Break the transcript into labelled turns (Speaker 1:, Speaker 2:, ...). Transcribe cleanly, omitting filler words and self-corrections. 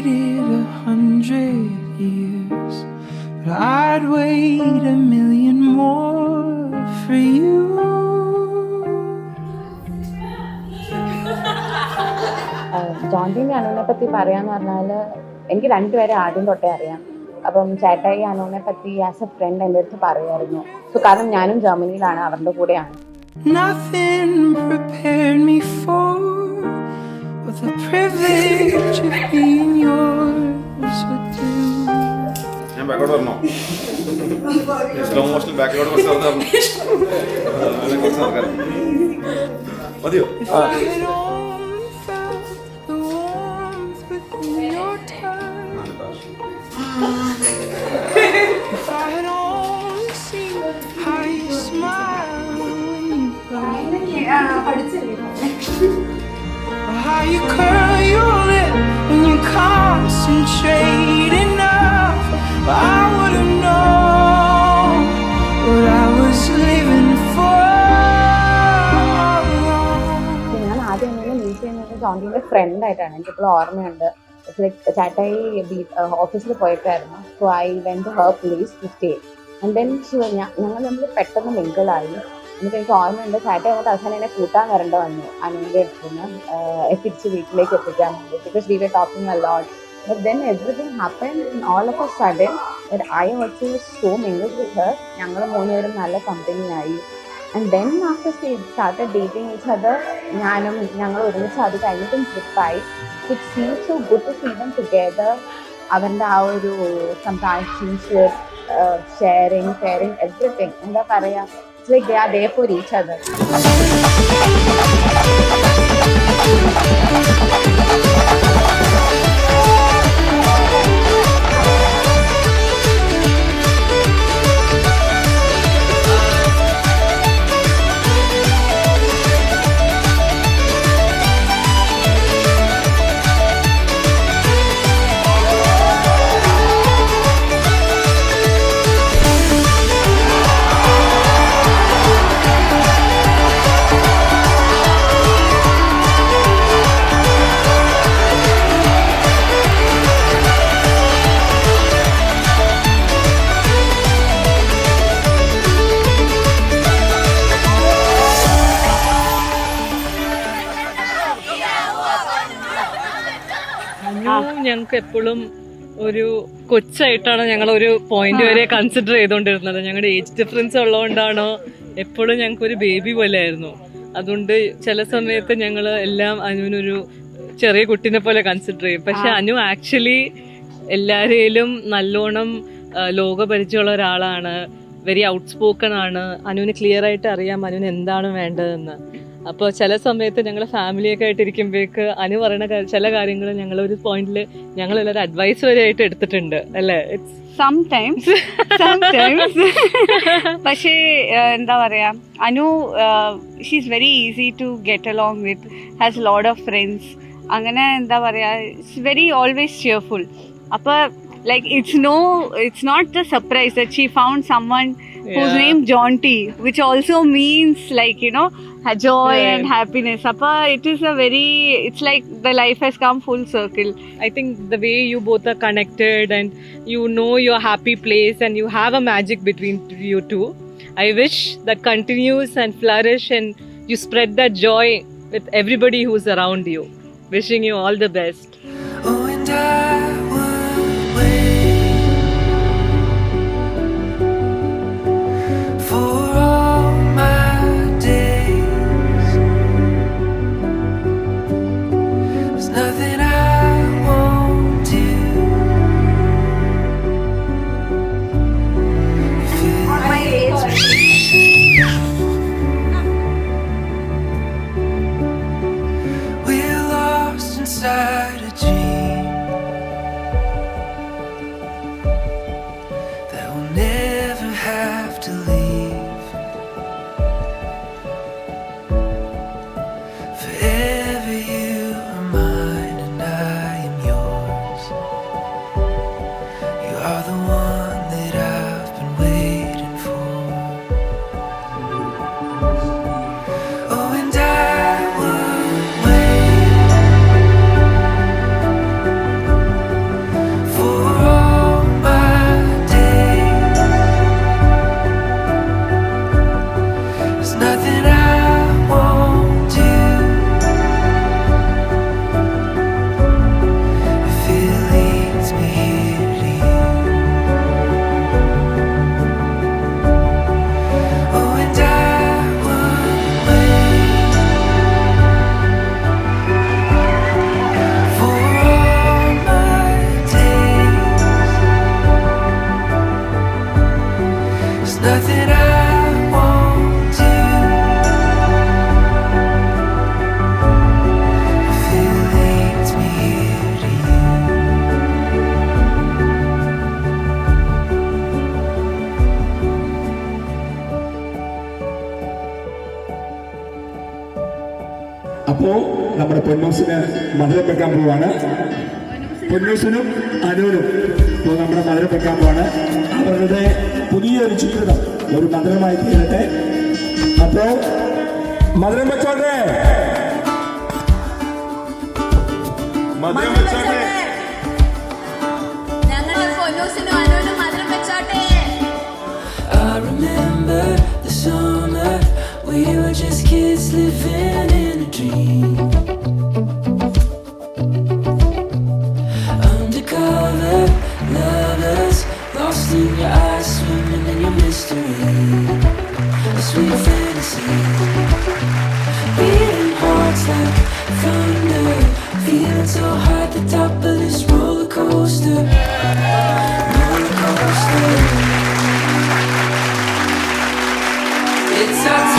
Speaker 1: waited 100 years, but I'd wait 1,000,000 more for you.
Speaker 2: ജോൺറ്റിൻ്റെ അനുവിനെ പറ്റി പറയാന്ന് പറഞ്ഞാൽ എനിക്ക് രണ്ടുപേരെ ആദ്യം തൊട്ടേ അറിയാം. അപ്പം ചേട്ടായി അനുവിനെ പറ്റി ആസ് എ ഫ്രണ്ട് എൻ്റെ അടുത്ത് പറയുമായിരുന്നു. സോ കാരണം ഞാനും ജർമ്മനിയിലാണ്, അവരുടെ കൂടെയാണ്.
Speaker 1: Nothing prepared me for the privilege of being yours would do.
Speaker 3: ഞാൻ ബാക്കോട്ട് വരണോ? സ്ലോ മോഷൻ ബാക്കോട്ട് കുറച്ച് നടക്കാം. മതിയോ?
Speaker 1: How you curl your lip when you concentrate enough, but I would've known what I was living for.
Speaker 2: ഞാൻ ആദ്യം എന്നെ മീറ്റ് ചെയ്യുന്നത് ജോൺറ്റിൻ്റെ ഫ്രണ്ടായിട്ടാണ്. എനിക്കിപ്പോൾ ഓർമ്മയുണ്ട്. ചേട്ടായി ഓഫീസിൽ പോയിട്ടായിരുന്നു. So I went to her place to stay and then ഞങ്ങൾ തമ്മിൽ പെട്ടെന്ന് മിങ്കിളായി. എന്നിട്ട് എനിക്ക് ഓർമ്മയുണ്ട്, ചേട്ടായി അങ്ങോട്ട് അവസാനം എന്നെ കൂട്ടാൻ വരേണ്ട വന്നു അനുവിൻ്റെ അടുത്ത് നിന്ന് തിരിച്ച് വീട്ടിലേക്ക് എത്തിക്കാൻ വേണ്ടി. Because we were talking a lot. But then everything happened all of a sudden that I also so mingled with her. ഞങ്ങൾ മൂന്നുപേരും നല്ല കമ്പനിയായി. And then after started dating each other, ഞങ്ങൾ ഒരുമിച്ച് അത് കഴിഞ്ഞിട്ടും ട്രിപ്പായി. It feels so good to see them together. അവരുടെ ആ ഒരു കമ്പാഷൻഷിപ്പ്, ഷെയറിങ്, കെയറിങ്, എവറിത്തിങ്. എന്താ പറയുക, it's like they are there for each other.
Speaker 4: ഞങ്ങൾക്ക് എപ്പോഴും ഒരു കൊച്ചായിട്ടാണ് ഞങ്ങൾ ഒരു പോയിന്റ് വരെ കൺസിഡർ ചെയ്തുകൊണ്ടിരുന്നത്. ഞങ്ങളുടെ ഏജ് ഡിഫറൻസ് ഉള്ളതുകൊണ്ടാണോ എപ്പോഴും ഞങ്ങൾക്ക് ഒരു ബേബി പോലെ ആയിരുന്നു. അതുകൊണ്ട് ചില സമയത്ത് ഞങ്ങൾ എല്ലാം അനുവിനൊരു ചെറിയ കുട്ടീനെ പോലെ കൺസിഡർ ചെയ്യും. പക്ഷെ അനു ആക്ച്വലി എല്ലാവരെയും നല്ലോണം ലോകപരിചയമുള്ള ഒരാളാണ്. വെരി ഔട്ട് സ്പോക്കൺ ആണ്. അനുവിന് ക്ലിയർ ആയിട്ട് അറിയാം അനുവിന് എന്താണ് വേണ്ടതെന്ന്. അപ്പോൾ ചില സമയത്ത് ഞങ്ങൾ ഫാമിലിയൊക്കെ ആയിട്ട് ഇരിക്കുമ്പോഴേക്ക് അനു പറയുന്ന ചില കാര്യങ്ങൾ ഞങ്ങളൊരു പോയിന്റിൽ ഞങ്ങളെല്ലാവരും അഡ്വൈസ് വരെ ആയിട്ട് എടുത്തിട്ടുണ്ട് അല്ലേ?
Speaker 5: സംടൈംസ് പക്ഷേ എന്താ പറയാ, Anu she is very easy to get along with, has lot of friends. അങ്ങനെ എന്താ പറയാ, ഇറ്റ്സ് വെരി ഓൾവേസ് ചിയർഫുൾ. അപ്പോൾ like it's not the surprise that she found someone whose name Jonty, which also means like joy and happiness. Appa it's like the life has come full circle.
Speaker 4: I think the way you both are connected and you know your happy place and you have a magic between you two. I wish that continues and flourish and you spread that joy with everybody who's around you. Wishing you all the best.
Speaker 1: Oh, and inside a dream,
Speaker 6: അപ്പോ നമ്മുടെ പൊന്നൂസിന് മധുരം വെക്കാൻ പോവാണ്. പൊന്നൂസിനും അനുവിനും ഇപ്പോൾ നമ്മുടെ മധുരം വെക്കാൻ പോവാണ്. അവരുടെ പുതിയൊരു ജീവിതം ഒരു മധുരമായി തീരട്ടെ. അപ്പോ മധുരം വെച്ചോട്ടെ.
Speaker 3: മധുരം വെച്ചോട്ടെ.
Speaker 7: ഞങ്ങളുടെ പൊന്നൂസിനും അനുവിനും മധുരം വെച്ചോട്ടെ.
Speaker 1: I remember the summer, we were just kids living in a dream. Undercover lovers, lost in your eyes, swimming in your mystery. A sweet fantasy, beating hearts like thunder, feeling so high at the top of this roller coaster. Roller coaster. It's our